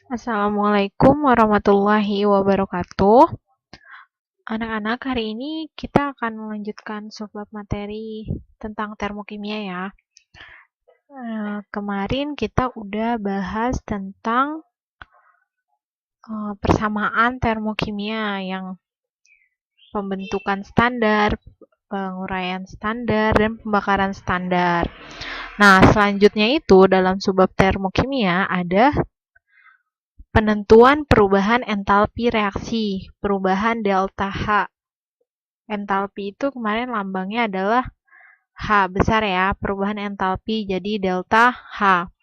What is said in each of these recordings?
Assalamualaikum warahmatullahi wabarakatuh. Anak-anak, hari ini kita akan melanjutkan subbab materi tentang termokimia ya. Kemarin kita udah bahas tentang persamaan termokimia yang pembentukan standar, penguraian standar, dan pembakaran standar. Nah, selanjutnya itu dalam subbab termokimia ada penentuan perubahan entalpi reaksi, perubahan delta H. Entalpi itu kemarin lambangnya adalah H besar ya, perubahan entalpi jadi delta H.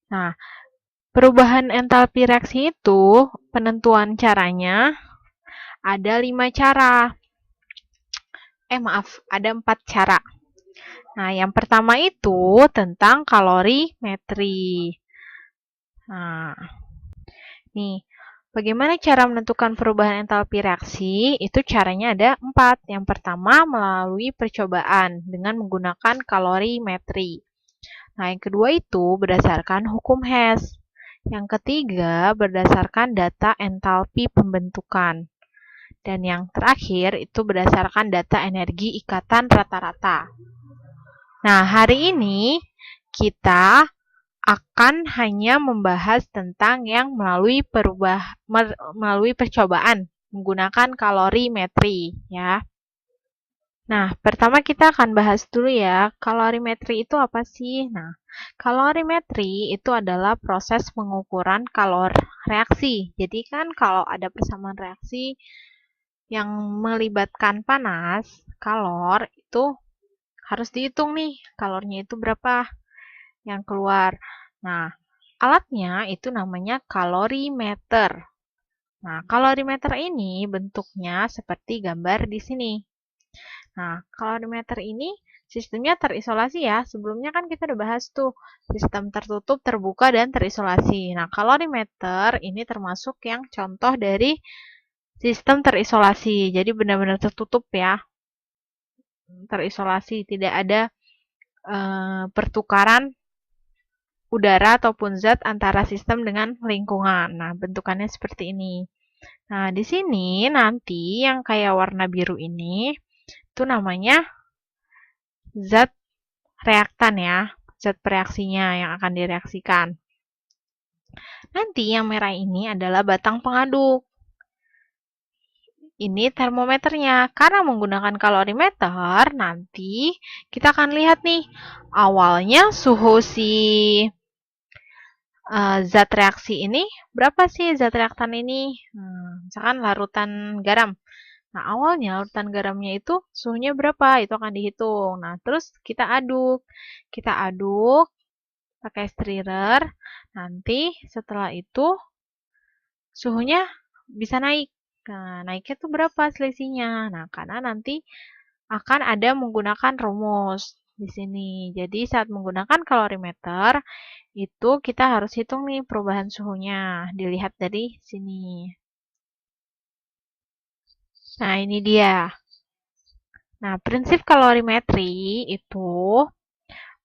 Nah, perubahan entalpi reaksi itu penentuan caranya ada 5 cara. Ada 4 cara. Nah, yang pertama itu tentang kalorimetri. Nah, nih, bagaimana cara menentukan perubahan entalpi reaksi? Itu caranya ada 4. Yang pertama melalui percobaan dengan menggunakan kalorimetri. Nah, yang kedua itu berdasarkan hukum Hess. Yang ketiga berdasarkan data entalpi pembentukan. Dan yang terakhir itu berdasarkan data energi ikatan rata-rata. Nah, hari ini kita akan hanya membahas tentang yang melalui percobaan menggunakan kalorimetri ya. Nah, pertama kita akan bahas dulu ya, kalorimetri itu apa sih? Nah, kalorimetri itu adalah proses pengukuran kalor reaksi. Jadi kan kalau ada persamaan reaksi yang melibatkan panas, kalor itu harus dihitung nih, kalornya itu berapa yang keluar. Nah, alatnya itu namanya kalorimeter. Nah, kalorimeter ini bentuknya seperti gambar di sini. Nah, kalorimeter ini sistemnya terisolasi ya. Sebelumnya kan kita udah bahas tuh sistem tertutup, terbuka, dan terisolasi. Nah, kalorimeter ini termasuk yang contoh dari sistem terisolasi. Jadi benar-benar tertutup ya. Terisolasi, tidak ada pertukaran udara ataupun zat antara sistem dengan lingkungan. Nah, bentukannya seperti ini. Nah, di sini nanti yang kayak warna biru ini itu namanya zat reaktan ya, zat bereaksinya yang akan direaksikan. Nanti yang merah ini adalah batang pengaduk. Ini termometernya. Karena menggunakan kalorimeter, nanti kita akan lihat nih, awalnya suhu si zat reaksi ini, berapa sih zat reaktan ini? Misalkan larutan garam. Nah, awalnya larutan garamnya itu suhunya berapa? Itu akan dihitung. Nah, terus kita aduk. Kita aduk pakai stirrer. Nanti setelah itu suhunya bisa naik. Nah, naiknya tuh berapa selisihnya? Nah, karena nanti akan ada menggunakan rumus di sini. Jadi saat menggunakan kalorimeter itu kita harus hitung nih perubahan suhunya. Dilihat dari sini. Nah, ini dia. Nah, prinsip kalorimetri itu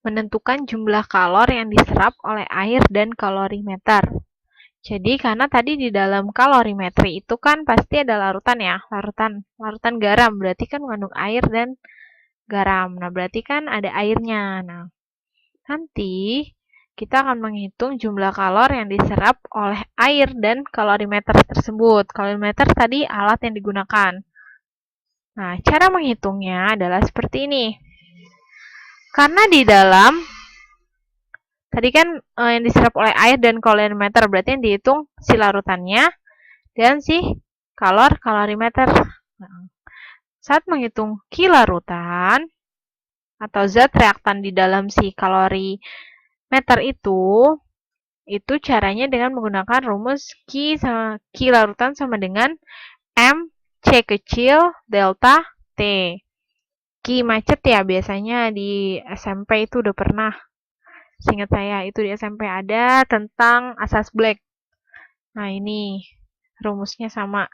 menentukan jumlah kalor yang diserap oleh air dan kalorimeter. Jadi karena tadi di dalam kalorimetri itu kan pasti ada larutan ya, larutan garam, berarti kan mengandung air dan garam. Nah, berarti kan ada airnya. Nah, nanti kita akan menghitung jumlah kalor yang diserap oleh air dan kalorimeter tersebut. Kalorimeter tadi alat yang digunakan. Nah, cara menghitungnya adalah seperti ini. Karena di dalam tadi kan yang diserap oleh air dan kalorimeter, berarti yang dihitung si larutannya dan si kalorimeter. Nah, saat menghitung Ki larutan atau zat reaktan di dalam si kalorimeter itu caranya dengan menggunakan rumus Ki larutan sama dengan M C kecil delta T. Ki macet ya, biasanya di SMP itu udah pernah. Seingat saya itu di SMP ada tentang asas Black. Nah, ini rumusnya sama.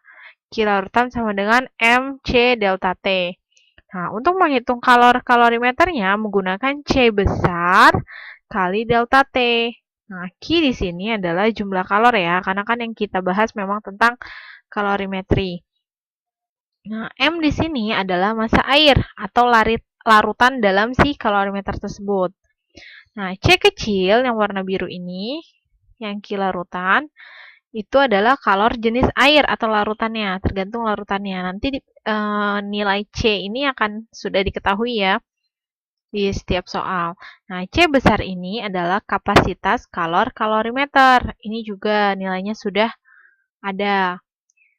Ki larutan sama dengan MC delta T. Nah, untuk menghitung kalorimeternya menggunakan C besar kali delta T. Nah, Q di sini adalah jumlah kalor ya, karena kan yang kita bahas memang tentang kalorimetri. Nah, M di sini adalah massa air atau larutan dalam si kalorimeter tersebut. Nah, C kecil yang warna biru ini, yang Q larutan, itu adalah kalor jenis air atau larutannya, tergantung larutannya. Nanti nilai C ini akan sudah diketahui ya di setiap soal. Nah, C besar ini adalah kapasitas kalorimeter. Ini juga nilainya sudah ada.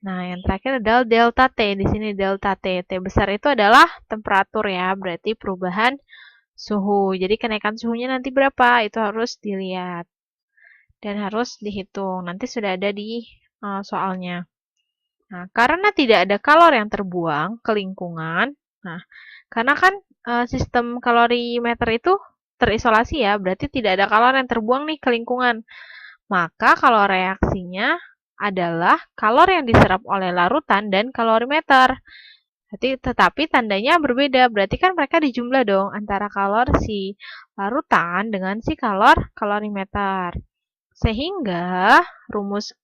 Nah, yang terakhir adalah delta T. Di sini delta T. T besar itu adalah temperatur ya, berarti perubahan suhu. Jadi kenaikan suhunya nanti berapa? Itu harus dilihat dan harus dihitung. Nanti sudah ada di soalnya. Nah, karena tidak ada kalor yang terbuang ke lingkungan, nah, karena kan sistem kalorimeter itu terisolasi ya, berarti tidak ada kalor yang terbuang nih ke lingkungan. Maka kalau reaksinya adalah kalor yang diserap oleh larutan dan kalorimeter. Tetapi tandanya berbeda, berarti kan mereka dijumlah dong antara kalor si larutan dengan si kalorimeter. Sehingga rumus,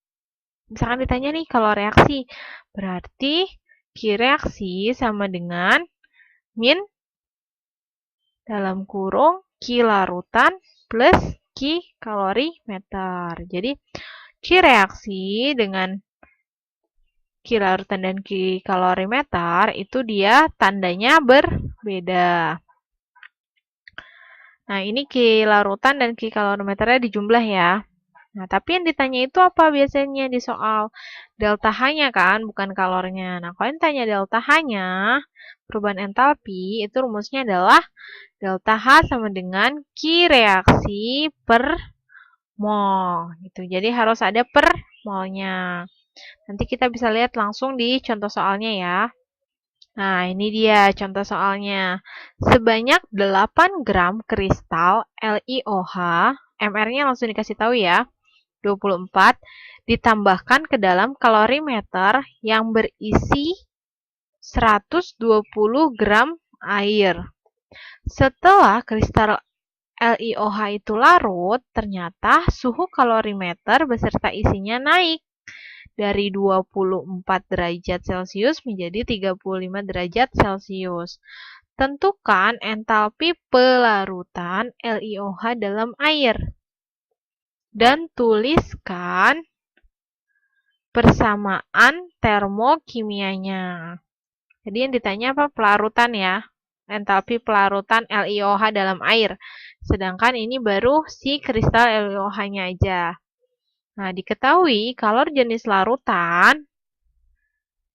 misalkan ditanya nih kalau reaksi, berarti Q reaksi sama dengan min dalam kurung Q larutan plus Q kalorimeter. Jadi Q reaksi dengan Q larutan dan Q kalorimeter itu dia tandanya berbeda. Nah, ini Q larutan dan Q kalorimeternya dijumlah ya. Nah, tapi yang ditanya itu apa biasanya di soal? Delta H-nya kan, bukan kalornya. Nah, kalau yang tanya delta H-nya, perubahan entalpi, itu rumusnya adalah delta H sama dengan Q reaksi per mol. Gitu. Jadi harus ada per molnya. Nanti kita bisa lihat langsung di contoh soalnya ya. Nah, ini dia contoh soalnya. Sebanyak 8 gram kristal LiOH, MR-nya langsung dikasih tahu ya, 24, ditambahkan ke dalam kalorimeter yang berisi 120 gram air. Setelah kristal LiOH itu larut, ternyata suhu kalorimeter beserta isinya naik dari 24 derajat Celcius menjadi 35 derajat Celcius. Tentukan entalpi pelarutan LiOH dalam air. Dan tuliskan persamaan termokimianya. Jadi yang ditanya apa? Pelarutan ya. Entalpi pelarutan LiOH dalam air. Sedangkan ini baru si kristal LiOH-nya aja. Nah, diketahui kalor jenis larutan,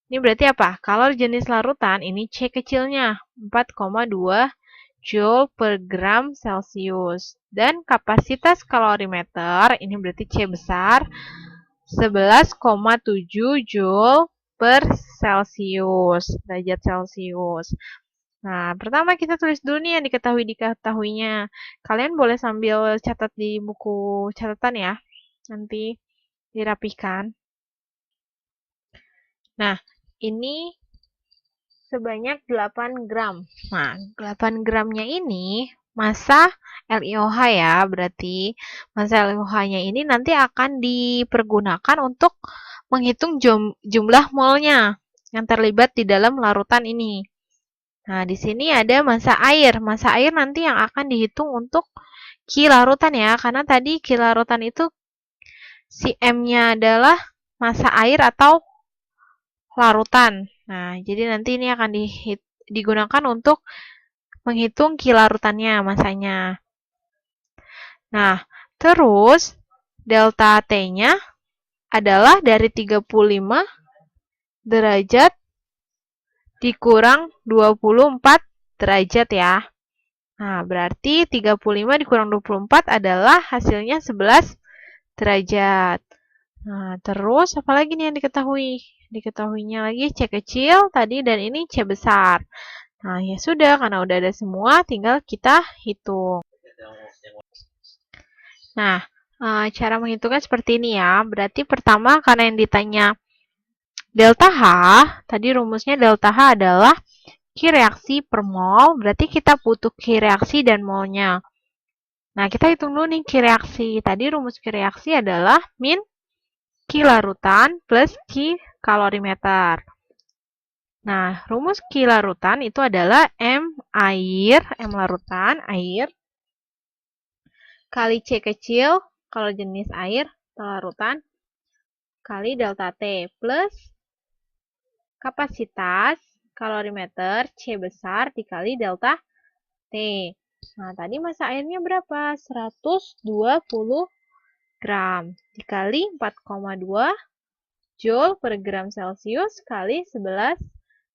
ini berarti apa? Kalor jenis larutan, ini C kecilnya, 4,2 Joule per gram Celcius. Dan kapasitas kalorimeter, ini berarti C besar, 11,7 Joule per Celsius, derajat Celcius. Nah, pertama kita tulis dulu nih yang diketahuinya. Kalian boleh sambil catat di buku catatan ya, nanti dirapihkan. Nah, ini sebanyak 8 gram. Nah, 8 gramnya ini massa LiOH ya, berarti massa LiOH-nya ini nanti akan dipergunakan untuk menghitung jumlah molnya yang terlibat di dalam larutan ini. Nah, di sini ada massa air. Massa air nanti yang akan dihitung untuk Q larutan ya, karena tadi Q larutan itu si M-nya adalah massa air atau larutan. Nah, jadi nanti ini akan digunakan untuk menghitung Q larutannya, masanya. Nah, terus delta T-nya adalah dari 35 derajat dikurang 24 derajat ya. Nah, berarti 35 dikurang 24 adalah hasilnya 11 derajat. Nah, terus apa lagi nih yang diketahui? Diketahuinya lagi C kecil tadi dan ini C besar. Nah, ya sudah, karena udah ada semua, tinggal kita hitung. Nah, cara menghitungnya seperti ini ya. Berarti pertama, karena yang ditanya delta H, tadi rumusnya delta H adalah Q reaksi per mol, berarti kita butuh Q reaksi dan molnya. Nah, kita hitung dulu nih Q reaksi. Tadi rumus Q reaksi adalah min Q larutan plus Q kalorimeter. Nah, rumus Q larutan itu adalah M air, M larutan, air, kali C kecil, kalau jenis air, larutan, kali delta T, plus kapasitas, kalorimeter, C besar, dikali delta T. Nah, tadi massa airnya berapa? 120 gram, dikali 4,2 Joule per gram Celcius kali 11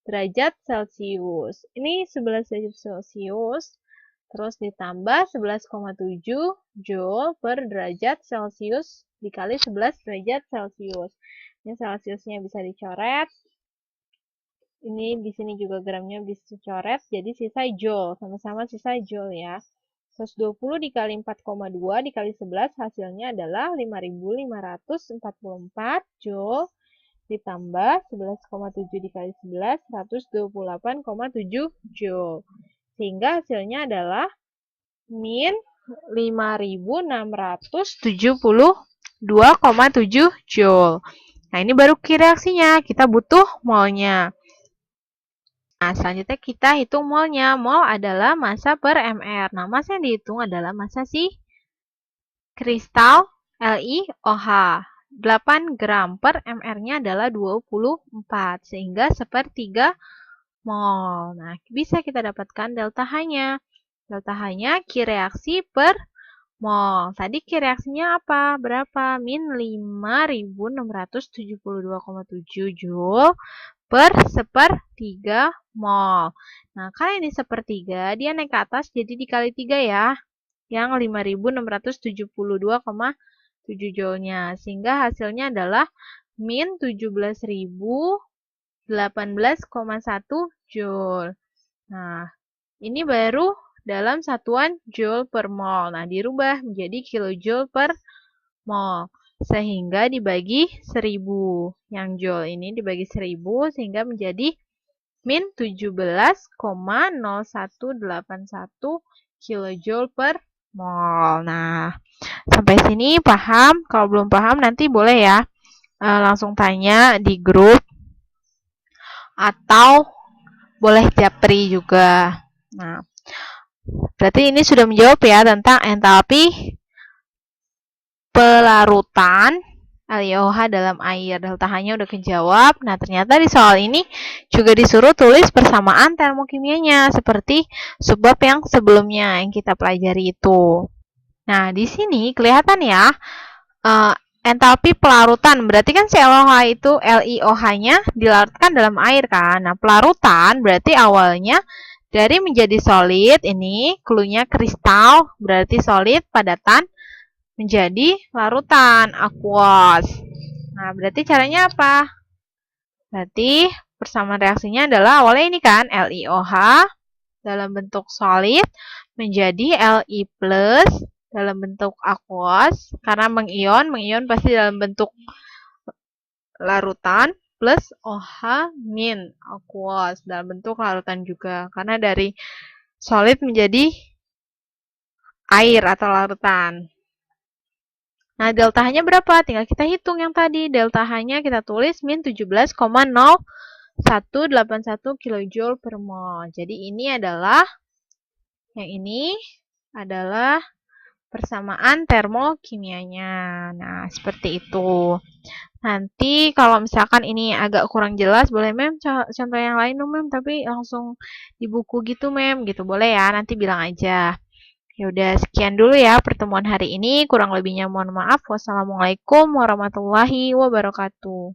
derajat Celcius. Ini 11 derajat Celcius, terus ditambah 11,7 Joule per derajat Celcius dikali 11 derajat Celcius. Ini Celciusnya bisa dicoret. Ini di sini juga gramnya bisa dicoret, jadi sisa Joule. Sama-sama sisa Joule ya. 120 dikali 4,2 dikali 11 hasilnya adalah 5.544 Joule ditambah 11,7 dikali 11, 128,7 Joule. Sehingga hasilnya adalah min 5.672,7 Joule. Nah, ini baru Q reaksinya. Kita butuh molnya. Nah, selanjutnya kita hitung molnya. Mol adalah massa per mR. Nah, massa yang dihitung adalah massa si kristal LiOH. 8 gram per mR-nya adalah 24, sehingga sepertiga mol. Nah, bisa kita dapatkan delta H-nya. Delta H-nya Q reaksi per mol. Tadi Q reaksinya apa? Berapa? Min 5.672,7 Joule per sepertiga mol. Nah, karena ini sepertiga, dia naik ke atas jadi dikali 3 ya. Yang 5.672,7 Joule-nya. Sehingga hasilnya adalah min 17.018,1 Joule. Nah, ini baru dalam satuan Joule per mol. Nah, dirubah menjadi kilojoule per mol. Sehingga dibagi 1000. Yang Joule ini dibagi 1000 sehingga menjadi min 17,0181 kilojoule per mol. Nah, sampai sini paham? Kalau belum paham nanti boleh ya langsung tanya di grup atau boleh japri juga. Nah, berarti ini sudah menjawab ya tentang entalpi pelarutan LiOH dalam air. Delta H-nya udah kejawab. Nah, ternyata di soal ini juga disuruh tulis persamaan termokimianya seperti subbab yang sebelumnya yang kita pelajari itu. Nah, di sini kelihatan ya entalpi pelarutan. Berarti kan si LiOH-nya dilarutkan dalam air kan. Nah, pelarutan berarti awalnya dari menjadi solid, ini cluenya kristal, berarti solid, padatan, menjadi larutan, aqueous. Nah, berarti caranya apa? Berarti persamaan reaksinya adalah awalnya ini kan, LiOH dalam bentuk solid menjadi Li plus dalam bentuk aqueous, karena mengion pasti dalam bentuk larutan, plus OH min aqueous dalam bentuk larutan juga, karena dari solid menjadi air atau larutan. Nah, delta H-nya berapa? Tinggal kita hitung yang tadi. Delta H-nya kita tulis min 17,0181 kJ per mol. Jadi ini adalah, yang ini adalah persamaan termokimianya. Nah, seperti itu. Nanti kalau misalkan ini agak kurang jelas, boleh Mem contoh yang lain dong Mem, tapi langsung di buku gitu Mem, gitu. Boleh ya, nanti bilang aja. Ya udah, sekian dulu ya pertemuan hari ini. Kurang lebihnya mohon maaf. Wassalamualaikum warahmatullahi wabarakatuh.